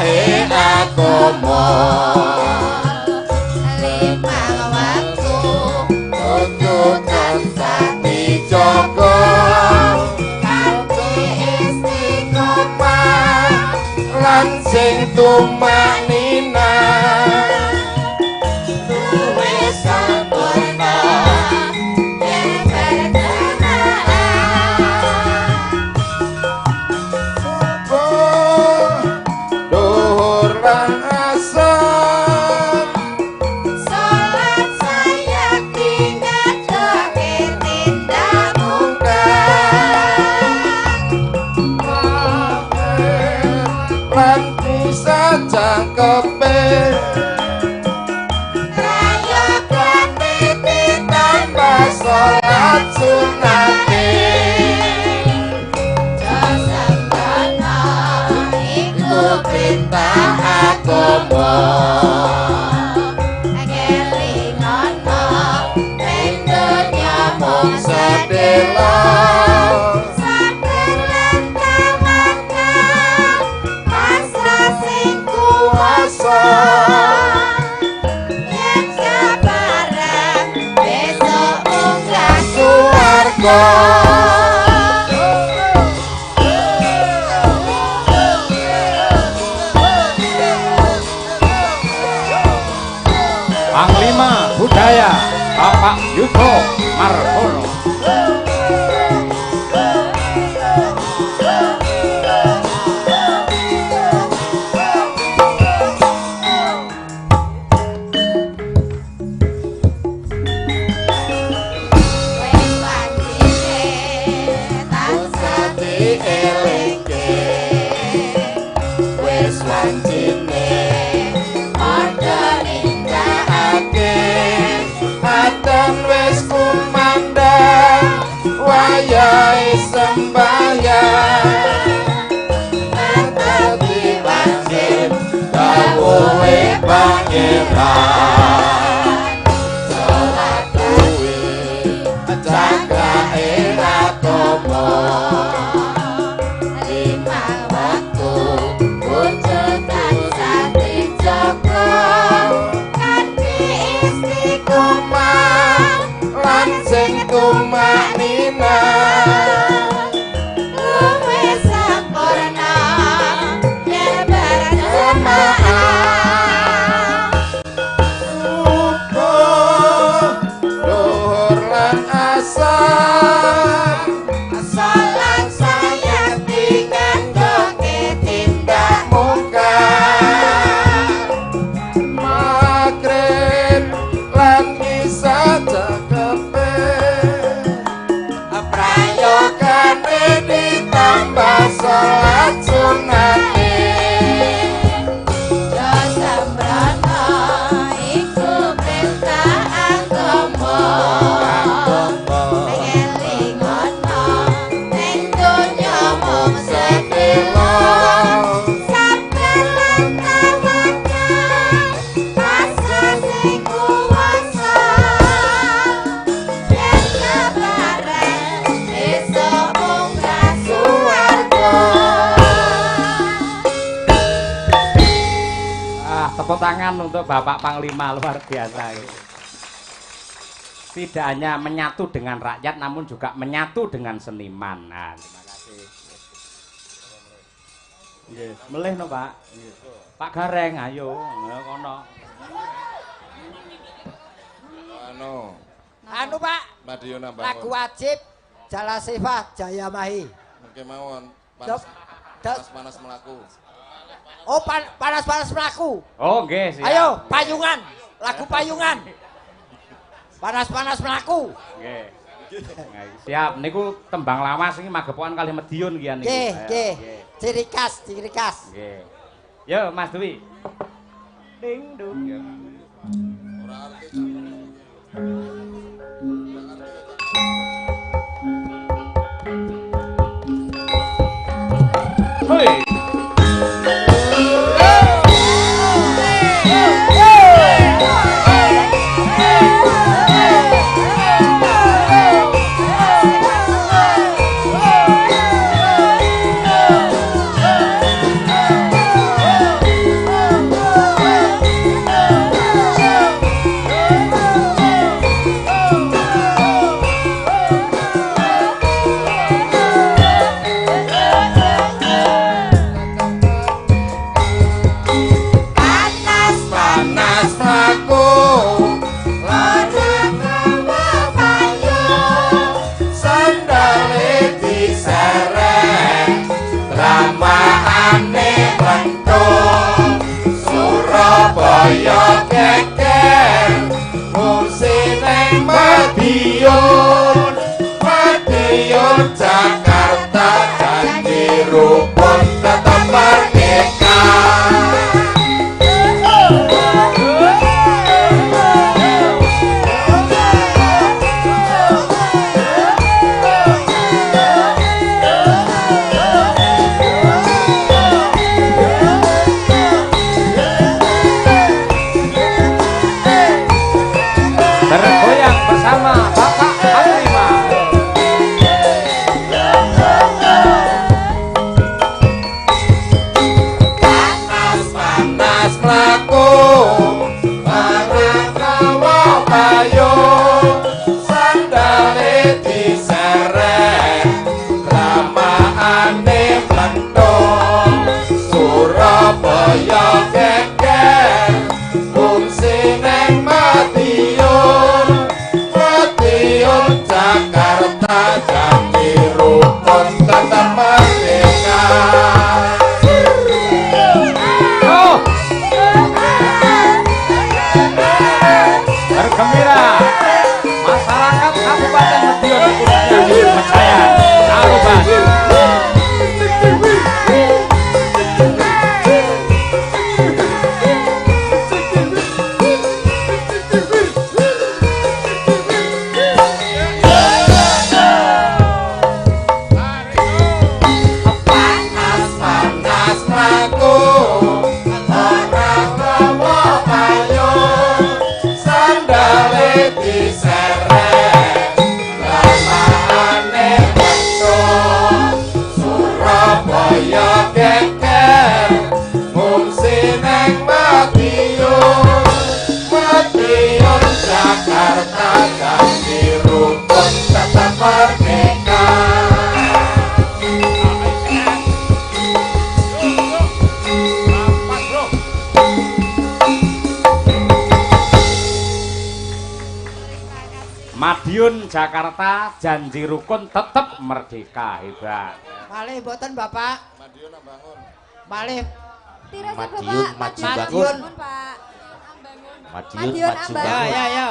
agama limang waktu kudu tansah dijaga kanthi istiqomah lan sing tumanina duwe sampurna yen berkenaan duhur lan asar salat saya dingadoke tindak mungkar lan bisa cangkepe rayakane ditambah salat sunate jasambana iku perintah agama kelingono ning donya mung sedelo sakelan tawakal pasrah sing kuwasa yen sabarang besok munggah swarga Panglima Budaya Bapak Yudo Margono. wis pancine tansah dielingke wis pancine padha nindakake atan wis kumandhang wayahe sembahyang dadi wajib dawuhe pangeran salat kuwi jagae agama limang waktu kudu tansah dijaga kanthi istiqomah lan sing tumanina luwih sampurna yen berjamaah subuh duhur lan asar salat saya dingandoke tindak mungkar magrib lan isa cakepe prayogane ditambah salat sunate jasambrana iku perintah agama kelingono ning donya mung sedelo sabar lan tawakal pasrah sing kuwasa yen sabarang besok munggah swarga. Tepuk tangan untuk Bapak Panglima, luar biasa. Tidak hanya menyatu dengan rakyat, namun juga menyatu dengan seniman. Nah, terima kasih. Nggih, melih no, Pak. Pak Gareng, ayo, kono. Anu Pak, Madiun nambah. lagu wajib Jalasifah Jayamahi. Mungkin mawon. Dop, Panas melaku. Oh, panas-panas melaku. Oh, nggih, siap. Ayo, payungan. Lagu payungan. Panas-panas melaku. Nggih. Siap, niku tembang lawas iki magepokan kalih Medion iki niku. Nggih, nggih. Ciri khas, ciri khas. Nggih. Yo, Mas Dwi. Ding dung. Ora arti. Hei. Ane Bandung Surabaya geger Musine Madiun Madiun Jakarta janji rukun tetap merdeka Bergoyang bersama Bapak Panglima. Panas mlaku Marakawa payo Sandale diseret Ramaane Bandung Surabaya geger Fungsine Madiun Madiun Jakarta janji rukun tetap merdeka Oh, bergembira masyarakat Kabupaten Madiun khususnya di Pecayan, Aruban. Panas mlaku ora bawa payung sandale diseret lamaane Bandung Surabaya geger fungsine Madiun Madiun Jakarta janji rukun tetap merdeka Madiun Jakarta janji rukun tetap merdeka. Hebat. Malih mboten Bapak. Madiun bangun Malih Tira Madiun, Bapak. maju Madiun. bangun, Pak. Madiun, Madiun, maju Ambang. ya bangun. ya ya.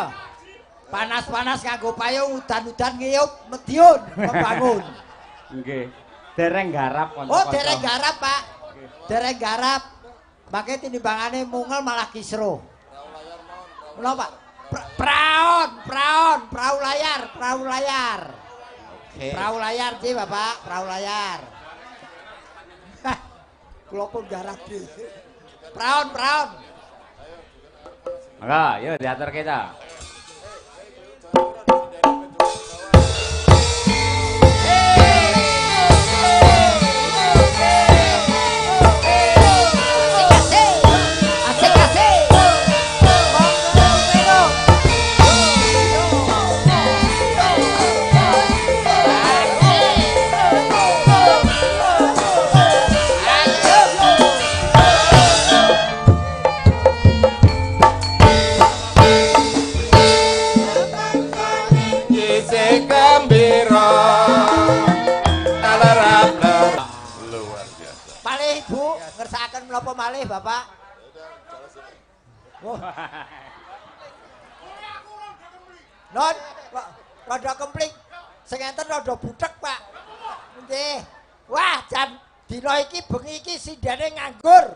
Panas-panas nganggo payung udan-udan ngiyup Madiun membangun. Nggih. Dereng garap Oh, kanca-kanca. dereng garap, Pak. Dereng garap. Makanya tinimbangane mungel malah kisruh. Menapa, Pak? Perahu layar. Oke. Perahu layar sih, Bapak, perahu layar. Hah, kula pun garap iki. Perahu. Maka, yuk diatur kita. Asik. Isi gembira alarap luar biasa Malih Bu, ngersakaken menapa malih Bapak? Oh. Non, rada kempling. Sing enten rada butek, Pak. Nggih. Wah, jan dina iki bengi iki sindene nganggur.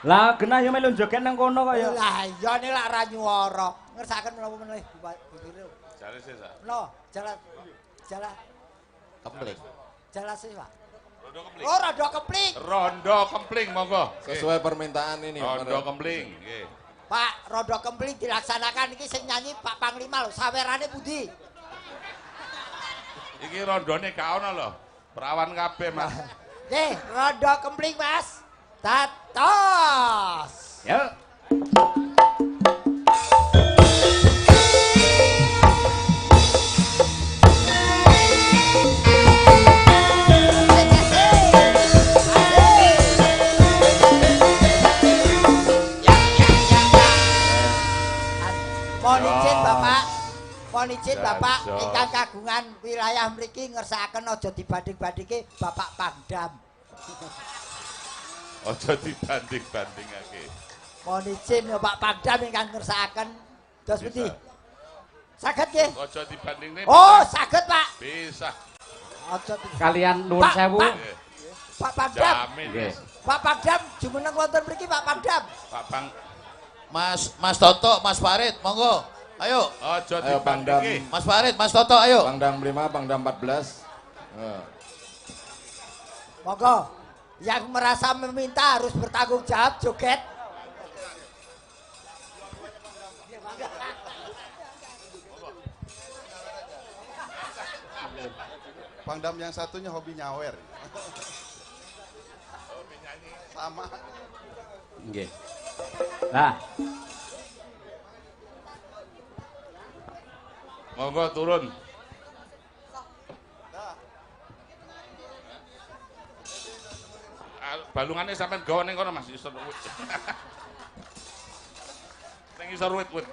Lah genah yo melu joget nang kono kok ya. Lah iya nek lak ra nyuwara. Ngersakaken menapa meneh Bu Biro. jale sih Sa. No, jalan Kempling. sih, Pak. Rondo kempling Oh, rada kempling. rondo kempling monggo Sesuai permintaan ini. rondo kempling nggih Pak, rondo kempling dilaksanakan iki sing nyanyi Pak Panglima lho, sawerane pundi? iki rondone gak ono lho perawan kabeh Mas Nggih, rondo kempling, Mas. Tatos. Yuk. Mohon izin Bapak ingkang kagungan wilayah mriki ngersakaken aja dibanding-bandingke Bapak Pangdam. Aja dibanding-bandingake. Mohon izin ya Pak Pangdam ingkang ngersakaken. Dos pundi? Saged nggih? Aja dibandingne. Oh, saged Pak. Bisa. Aja Kalian nuwun Pak, sewu. Pak. Nggih. Pak Pangdam. Jamin. Nggih. Pak Pangdam jumeneng wonten mriki Pak Pangdam. Pak Bang, Mas Toto, Mas Farid, monggo. Ayo. aja Ayo, Pangdam. dibandingke. Mas Farid, Mas Toto, ayo. Pangdam 5, Pangdam 14. Monggo. Yang merasa meminta harus bertanggung jawab joget. Pangdam yang satunya hobi nyawer. Sama. Nggih. Nah, Monggo turun. Balungannya sampean gawa ning kono Mas, isor wit. Ning isor wit-wit.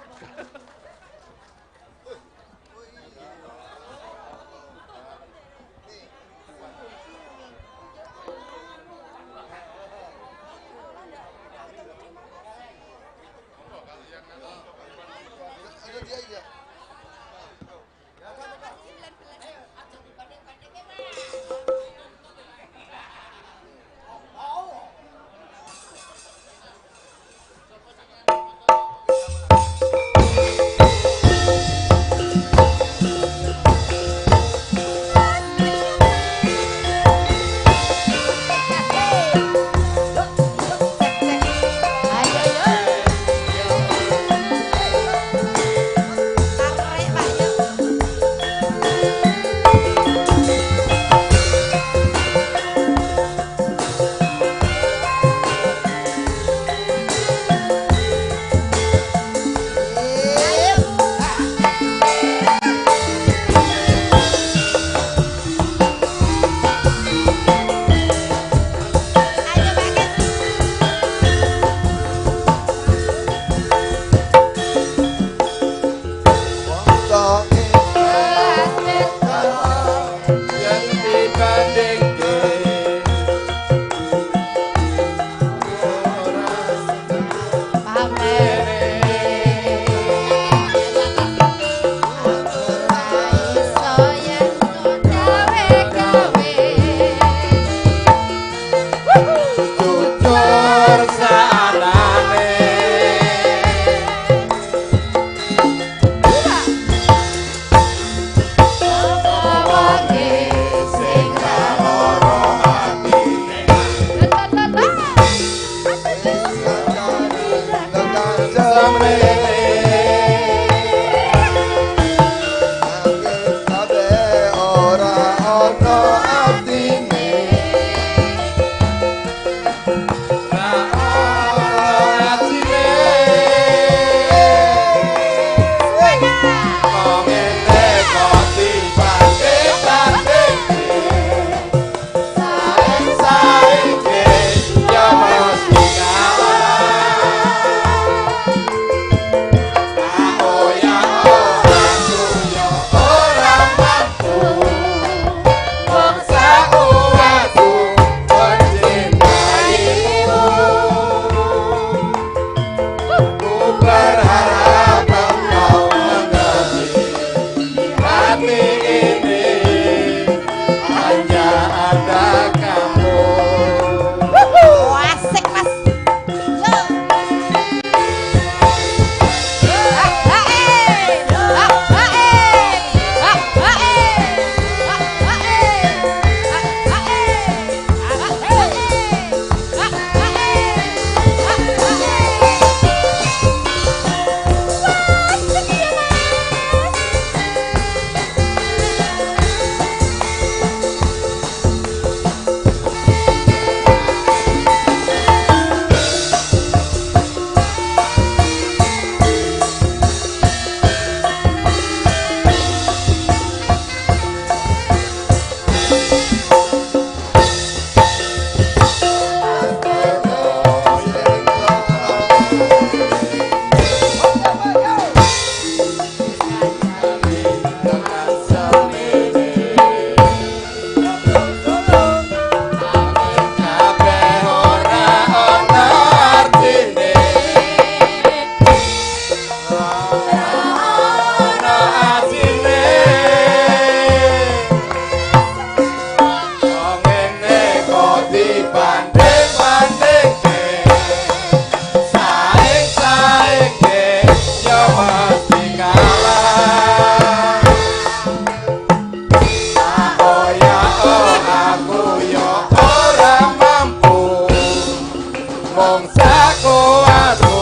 mung sakuatku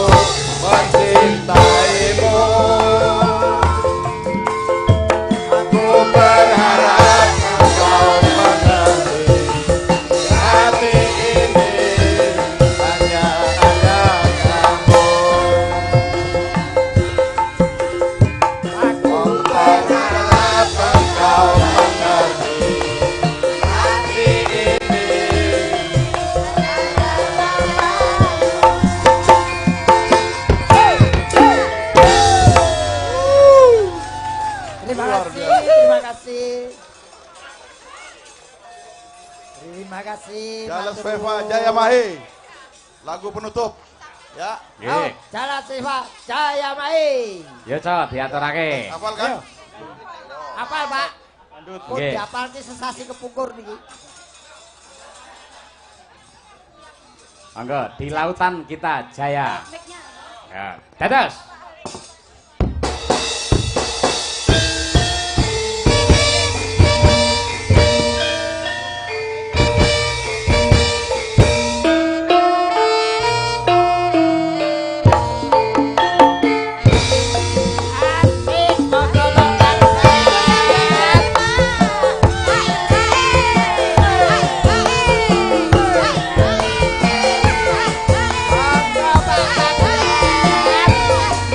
mencintaimu. Aku berharap kau mengerti, hati ini hanya ada kamu. Aku berharap kau mengerti, hati ini. Terima kasih, terima kasih. Terima kasih. Jalan matur Seva nuwun. Jaya Mahe. Lagu penutup. Ya, Oh, Nggih. Jalan Seva Jaya Mai. Ya, Cok, diaturake. hafal kan? Apal, Pak? Oh, Nggih. diapal ki sesasi kepungkur niki. Monggo, di lautan kita jaya. Ya, dados. Asik menggolongkan Bye.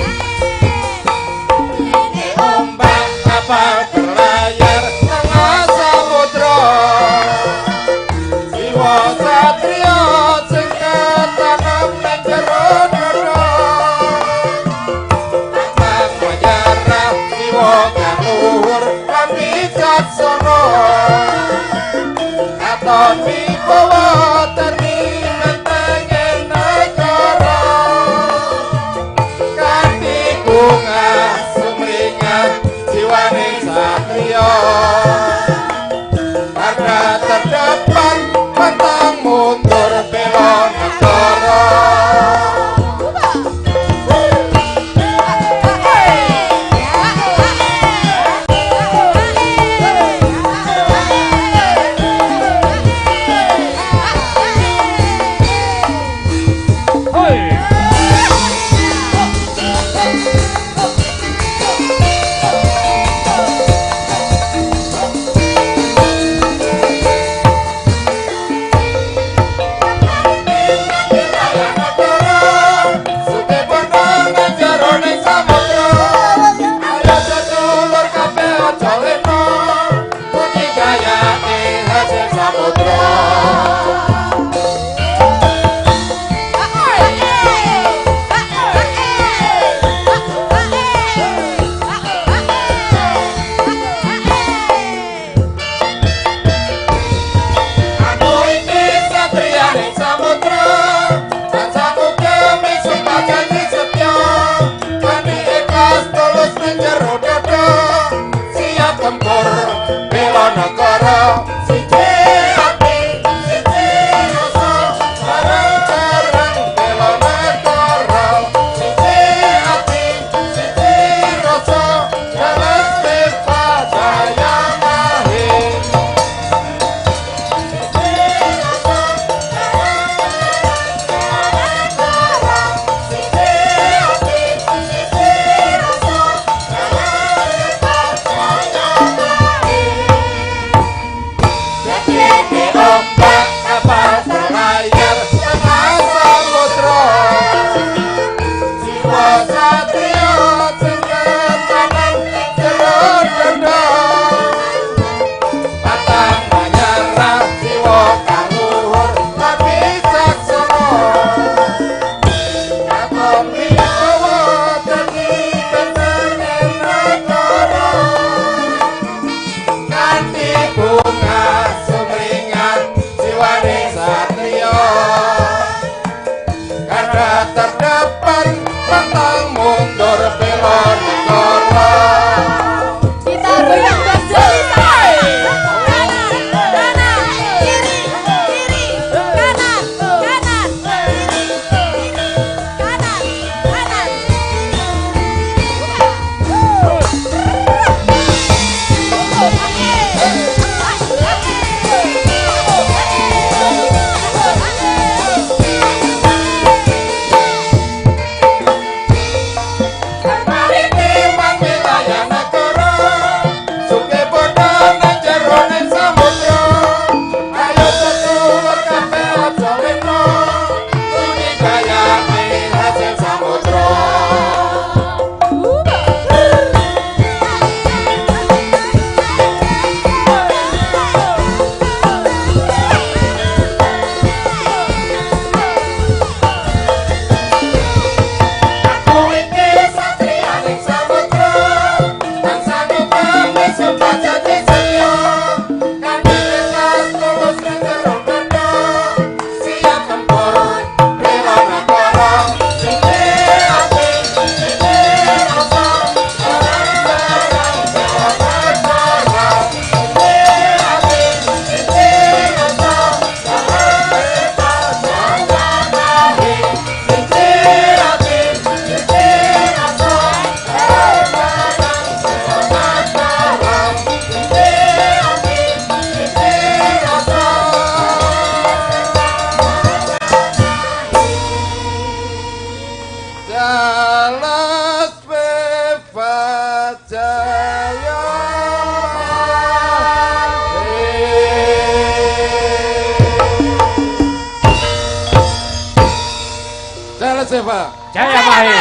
Jalaseva. Jaya Mahe.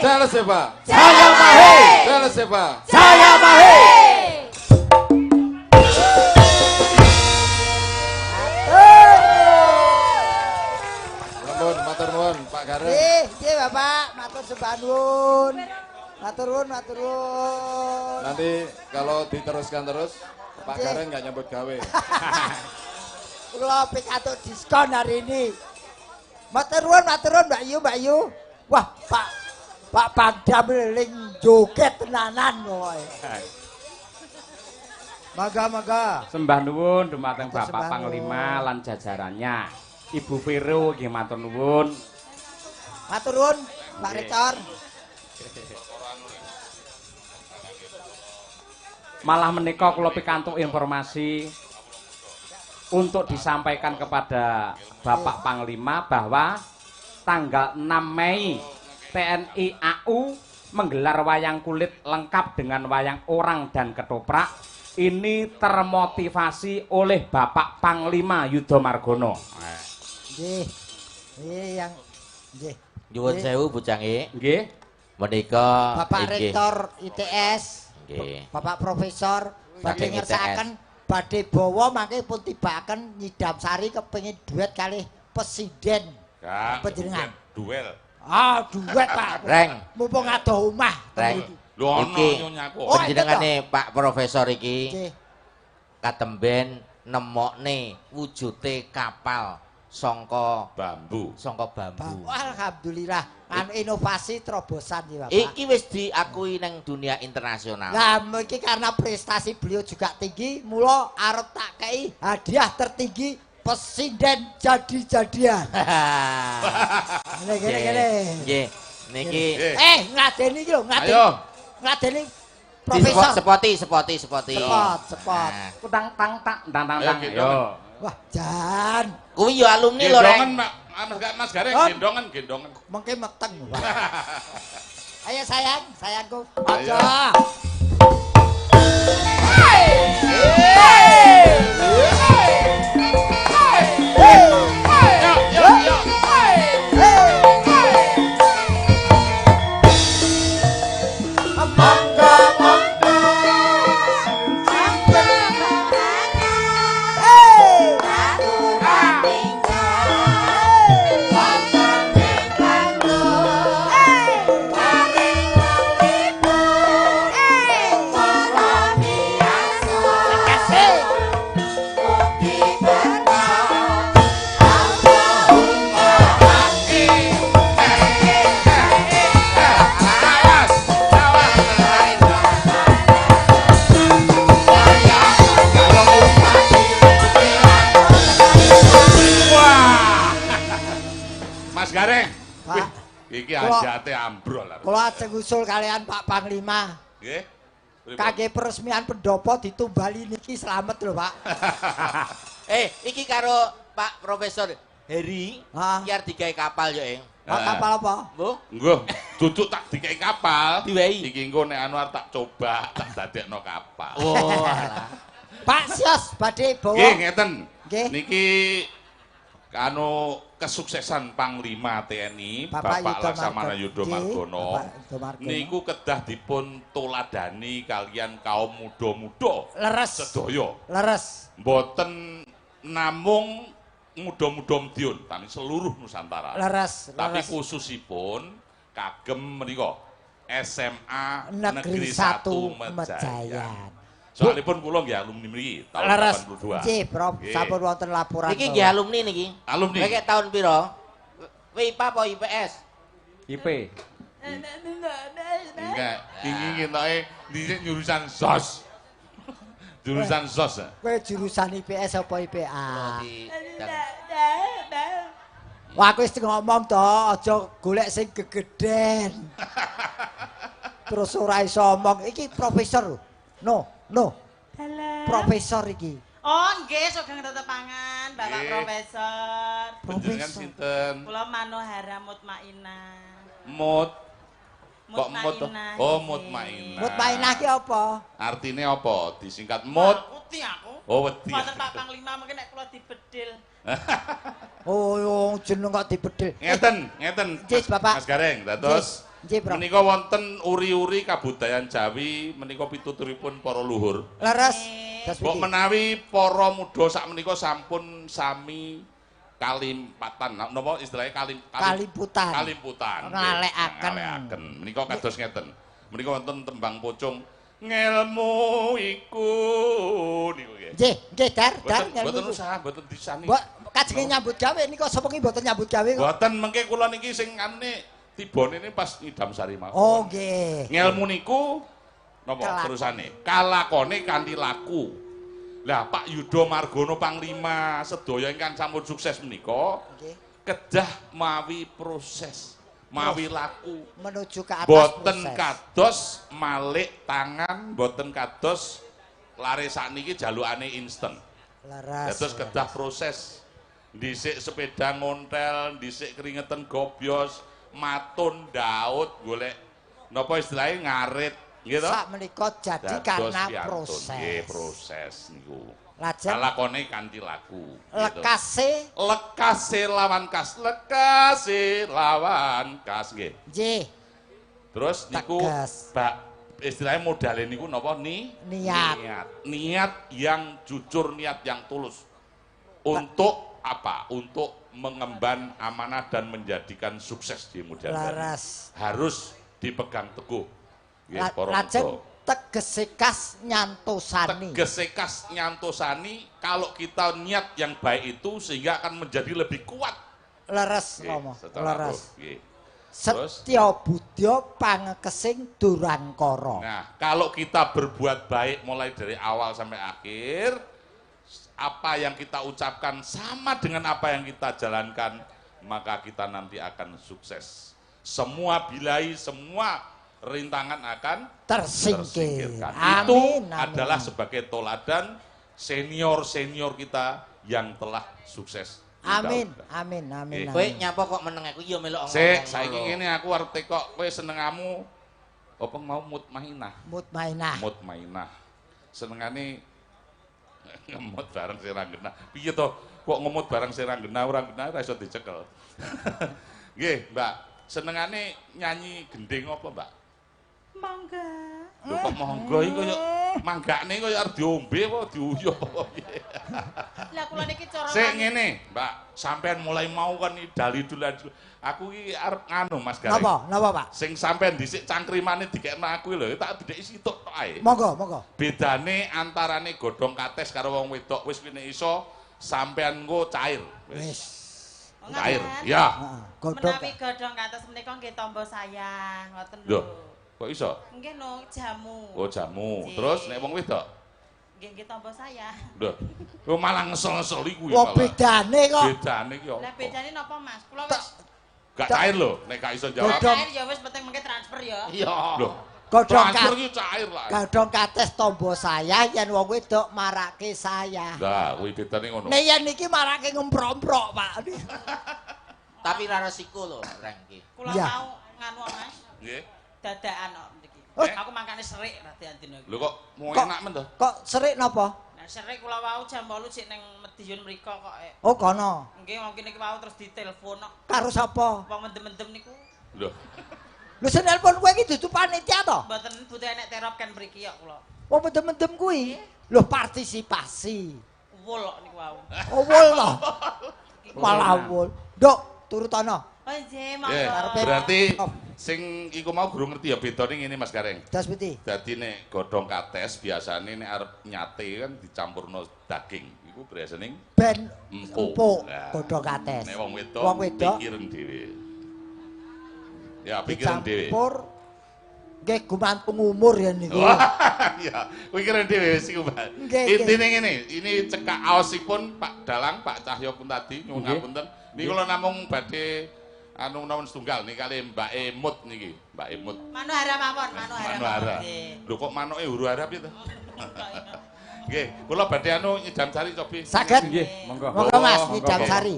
Jalaseva. Jaya Mahe. Jalaseva. Jaya Mahe. Nuwun, matur nuwun Pak Gareng. Nggih, Bapak, matur sembah nuwun. Matur nuwun, matur nuwun. Nanti kalau diteruskan terus Pak Nggih. Gareng nggak nyambut gawe. Kula pikantuk diskon hari ini. Matur nuwun Mbak Yu. Wah, Pak Pangdam ling joget tenanan kowe. Maga. Sembah nuwun dumateng Matur Bapak sembah Panglima nuwun. lan jajarannya. Ibu Vero nggih matur nuwun. Matur nuwun, Pak Rektor. Malah menika kula pikantuk informasi untuk disampaikan kepada Bapak Panglima bahwa tanggal 6 Mei TNI AU menggelar wayang kulit lengkap dengan wayang orang dan ketoprak. Ini termotivasi oleh Bapak Panglima Yudha Margono. Nggih. Yang nggih. Nyuwun sewu Bucange. Nggih. Menika Bapak inggih. Rektor ITS. Nggih. Bapak Profesor badhe Saking ngersakaken badhe bawa mangke pun tibaken Nyidam Sari kepengin duet kalih presiden Kak, panjenengan. duel. Duet Pak. Reng. Mumpung adoh omah. Reng. Lho ono Iki. nyonyaku. Oh, Panjenengane Pak Profesor iki Nggih. katemben nemokne wujude kapal sangka Bambu. bambu. Alhamdulillah, anu inovasi terobosan ya Bapak. Iki wis diakui nang dunia internasional. Lah iki karena prestasi beliau juga tinggi, mula arep tak kei hadiah tertinggi presiden jadi-jadian. Gini. Nggih. Niki Ngladeni iki lho, ngladeni. Ayo. Ngladeni di Profesor. sepoti. Sepot. Nah, Tang tang tang tang tang. Ayo, gitu. Yo. Wah, Jan. kuwi yo alumni lho, Gendongan Reng. Mas Gareng, Hon. gendongan. Mengke meteng. Wah. Ayo sayangku. Ayo. Aja. Mas Gareng. Pak. Wih, iki Kula- ajate ambrol. Kula ajeng usul kalian Pak Panglima. Nggih. Kangge peresmian pendopo ditumbali niki slamet lho, Pak. Iki karo Pak Profesor Heri Ah. ki arep digawe kapal yo, Eng. Pak kapal apa? Bu, Nggo, duduk tak dikei kapal. Diwehi. Iki engko nek anu arep tak coba, tak dadekno kapal. oh alah. Pak Sios badhe Nggih, bawa. ngeten. Nggih. Niki anu kesuksesan Panglima TNI Bapak Bapak Yudha Laksamana Margono. Yudha Nggih, Margono Bapak Yudha Margono. niku kedah dipun tuladani kalian kaum muda-muda Leres. sedaya. Leres. Mboten namung muda-muda Madiun, tapi seluruh Nusantara. Leres. Tapi leres. khususipun kagem menika SMA Negeri 1 Mejayan. Soalipun kula nggih alumni mriki tahun Leres. 82. Nggih, Prof. Nggih. Sampun wonten laporan. Niki bahwa- nggih alumni niki. Alumni. Kowe tahun piro? WIPA apa IPS? IP. Enggak, iki ketoke dhisik jurusan SOS. Jurusan SOS. Kowe jurusan IPS apa IPA? Di Wah, aku wis ngomong to, aja golek sing gegeden. Terus ora iso omong. Iki profesor lho. No. Profesor iki. Oh, nggih, sugeng tetepangan, Bapak Nggih. Profesor. Panjenengan sinten? Kula Manohara Mutmainah. Mut. Kok mut to? Mutmainah, Oh, nggih. mutmainah. Mutmainah ki apa? Artine apa? Disingkat mut. Wedi aku. Oh, wedi. Wonten Pak Panglima mungkin nek kula dibedil. Oh, jeneng kok dibedil. Ngeten. Nggih, Bapak. Mas Gareng, dados Nggih, Bro. menika wonten uri-uri kabudayan Jawi menika pituturipun para luhur. Leres. Das Mbok iki. menawi para muda sakmenika sampun sami kalimpatan. Napa istilahnya Kalimputan. Kalimputan. Ngalekaken. Ngalekaken. Menika kados ngeten. Menika wonten tembang pocong ngelmu iku niku nggih. Nggih, dar. Boten usah, boten disani. Mbok kajenge nyambut gawe nika sapa ki mboten nyambut gawe kok. Boten mengke kula niki sing aneh tibone ini pas ngidam sari mawon. Oh, nggih. Ngelmu niku napa Kelakon. terusane? Kalakone kanthi laku. Lah Pak Yudo Margono Panglima sedaya ingkang sampun sukses menika Nggih. kedah mawi proses, mawi laku. Menuju ke atas Boten proses. kados malik tangan, boten kados lare sakniki jalukane instan. Leres. Dados kedah proses. Dhisik sepeda ngontel, dhisik keringetan gobyos, matun daud golek napa istilahnya ngarit nggih to? Sak menika jadi karena piantun. proses. Nggih, proses niku. Lajeng Kalakone kanthi laku. gitu. lekase Lekase lawan kas nggih. nggih. Terus niku Tegas. istilahnya modalnya niku napa Niat. Niat yang jujur, niat yang tulus. Untuk apa? Untuk mengemban amanah dan menjadikan sukses di muda Laras. harus dipegang teguh. Nggih, para Lajeng muda. tegese kas nyantosani. Tegesekas nyantosani kalau kita niat yang baik itu sehingga akan menjadi lebih kuat. Leres Nggih, ngomong. secara Leres. ruh, nggih. Terus? Setya budya pangekesing durangkara. Nah, kalau kita berbuat baik mulai dari awal sampai akhir, apa yang kita ucapkan sama dengan apa yang kita jalankan, maka kita nanti akan sukses. Semua bilai, semua rintangan akan Tersingkir. tersingkirkan. Amin, Itu amin. adalah sebagai toladan senior-senior kita yang telah sukses. di Amin, tahun. amin, amin. Nggih. Kowe amin. nyapa kok meneng aku ya melok Sik, saiki ngene aku arep kok kowe senengamu apa mau mutmainah. Mutmainah. Mutmainah. Senengane ngemut bareng sing ra genah. Piye to? Kok ngemut bareng sing ra genah, ora genah ora iso dicekel. Nggih, Mbak. Senengane nyanyi gending apa, Mbak? Mangga. Lho kok monggo iki kaya manggane kaya arep diombe apa diuyuh apa piye? Lah kula niki cara Sik ngene, Mbak. Sampean mulai mau kan dali-duli. Aku iki arep nganu Mas Gareng. Napa, Pak? Sing sampean dhisik cangkrimane dikekno aku lho, tak bedheki situk tok ae. Monggo, monggo. Bedane antarane godhong kates karo wong wedok wis kene iso sampean engko cair. Wis. Cair. Ngaten. Ya. Heeh, godhong. Menawi godhong kados menika nggih tamba sayang, ngoten Lho, lho. kok iso? Nggih no jamu. Oh, jamu. Nggih. Terus nek wong wedok? Nggih tamba sayang. Lho. Kok malah ngesel-ngesel iku Oh, bedane kok. Bedane ki Lah apa? bedane napa Mas? Kula wis Gak cair lho, nek gak iso jawab. Godhong. cair ya wis penting mengke transfer ya. Iya. Lho, Godhong transfer kates. ki cair lah. Godhong kates tombo saya yen wong wedok marake saya. Lah, kuwi bedane ngono. Nek yen iki marake ngempromprok, Pak. Tapi ra resiko lho reng iki. Kula Ya. mau nganu Mas, Nggih. dadakan kok mriki. Oh. Aku mangkane serik rada dina iki. Lho kok mau Kok- enak men to? Kok serik napa? Nah serik kula wau jam 8 sik ning Medion mriko kok. Oh, kono. Nggih mungkin iki wau terus ditelepon kok. Karo sapa? Oh. Wong mendem-mendem niku Lho. Lho sing nelpon kowe iki dudu panitia to? mboten butuh enek terop kan mriki kok kula. Wong mendem-mendem kuwi. Lho partisipasi. Wul kok niku wau. Oh, wul to. Malah wul. Nduk, turut ana. Oh nggih, Nggih, monggo. berarti sing iku mau guru ngerti ya bedane ngene Mas Gareng. Das putih. Dadi nek godhong kates biasane nek arep nyate kan dicampurno daging. Iku biasane Ben empuk. empuk Nah, godhong kates. Nek wong wedok, Wong wedok pikiran dhewe. Ya, pikiran dhewe. dicampur nggih gumantung umur ya niku. Wah, ya, pikiran dhewe wis iku, Pak. Nggih, Intine ngene, ini cekak aosipun Pak Dalang, Pak Cahyo pun tadi nyuwun Nggih. ngapunten. Niki kula namung badhe anu nawon setunggal niki kali Mbak Emut niki, Mbak Emut. Manu harap mawon, manu harap. Manu Hara. Nggih. Lho kok manuke huru harap itu? Nggih, kula badhe anu nyidam sari cobi. Saged. Nggih, monggo. Monggo Mas Monggo, nyidam monggo. sari.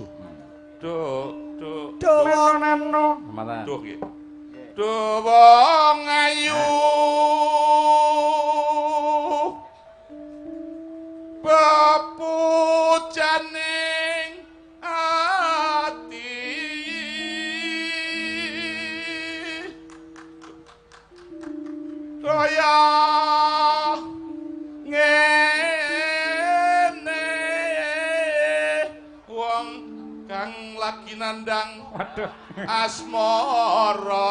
Duh, duh. Duh. Mata. Duh nggih. wong ayu bepujaning ati kaya ngene wong kang lagi nandang asmara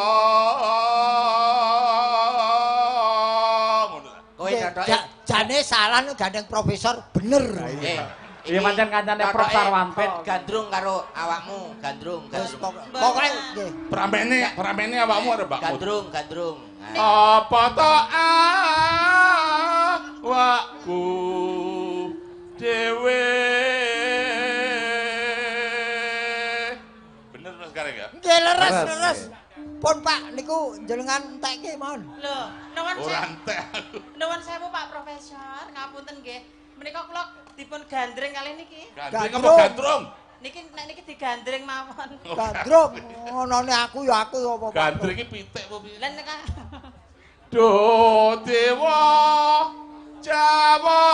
ngono. Kowe dodoke Jane salah nek gandeng profesor bener. Iya pancen kancane Prof Sarwanto. Bet gandrung karo awakmu, gandrung. Pokoke nggih. Pramene awakmu arep Mbak Mut. Gandrung. Apa to awakku dhewe. Bener Mas Gareng ya? Nggih leres. Pun Pak niku jenengan entekke mawon. Lho, nuwun Ora sewu. entek aku. Nuwun sewu Pak Profesor, ngapunten nggih. Menika kula dipun gandreng kalih niki. Gandreng apa Gandrung. gandrung? Niki nek niki digandreng mawon. Gandrung ngonone aku ya aku apa Pak. Gandreng iki pitik apa piye? Lan nek Duh dewa Jawa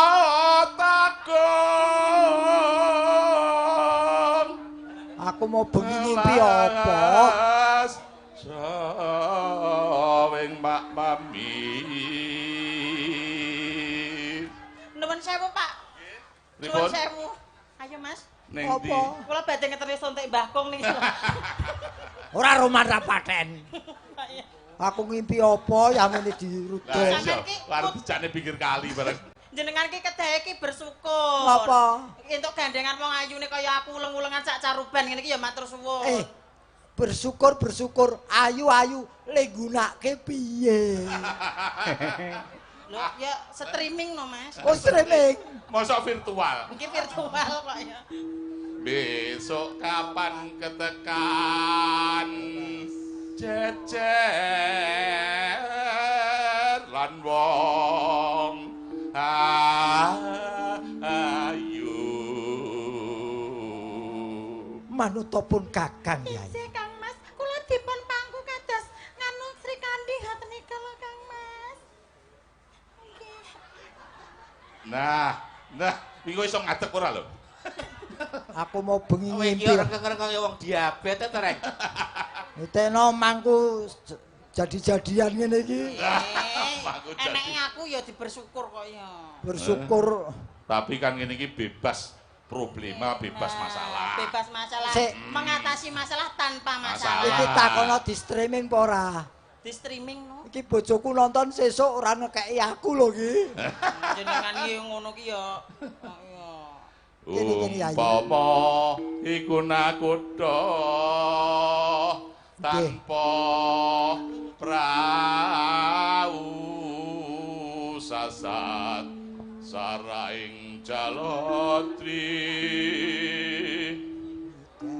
takon Aku mau bengi ngimpi apa? Sawing Pak Mami. nuwun sewu Pak. Nuwun Pripun? sewu. Ayo Mas. Ning ndi? Apa? Kula badhe ngeteri sontek Mbah Kong niki. Ora roman ra paten. Aku ngimpi apa ya mene Lah dirudel. iya, arep dicane pinggir kali bareng. Jenengan ki kedahe ki bersyukur. Apa? Entuk gandengan wong ayune kaya aku uleng-ulengan sak caruban ngene iki ya matur suwun. Bersyukur ayu-ayu le gunake piye? Lho, ya streaming no, Mas. Oh streaming. Mosok virtual. Iki virtual kok ya. Besok kapan ketekan jejer lan wong ayu Manutopun Kakang Yai. Isih Kang Mas, kula dipun pangku kados nganu Sri Kandi ngoten nika lho Kang Mas. Nggih. nah iku iso ngadeg ora lho. Aku mau bengi Kowe iki ngimpi. ora kaya wong diabetes to, Rek. Niteno mangku jadi-jadian ngene iki. Aku jadi. Eneke aku ya dibersyukur kok ya. Bersyukur. Tapi kan ngene iki bebas problema, bebas masalah. Bebas masalah. Sik. Mengatasi masalah tanpa Masalah. masalah. Iki takono di streaming apa ora? Di streaming no. Iki bojoku nonton sesuk ora nekeki aku lho iki. Jenengan iki ngono ki ya. Ya. Gini, Yayi. Umpama iku nakutha tanpa prau sasat saraing jalotri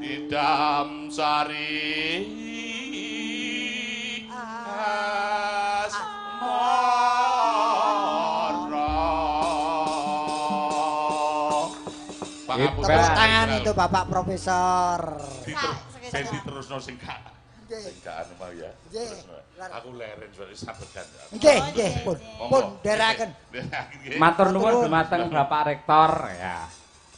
idam sari Hebat. Tepuk tangan itu Bapak Profesor. Saya diterusno sing gak anu mau ya. Nggih. Terusno. Aku leren soalnya sabetan. Nggih, pun deraken. Matur nuwun dumateng Bapak Rektor ya.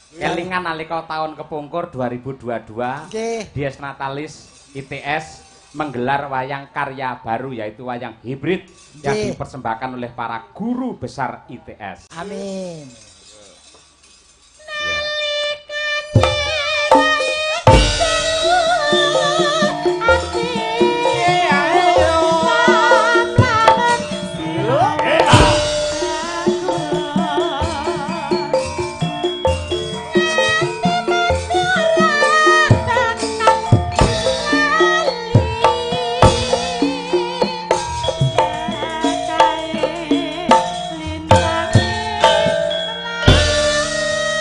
Kelingan nalika tahun kepungkur 2022 Nggih. Dies Natalis ITS menggelar wayang karya baru yaitu wayang hibrid yang Nggih. dipersembahkan oleh para guru besar ITS. Amin.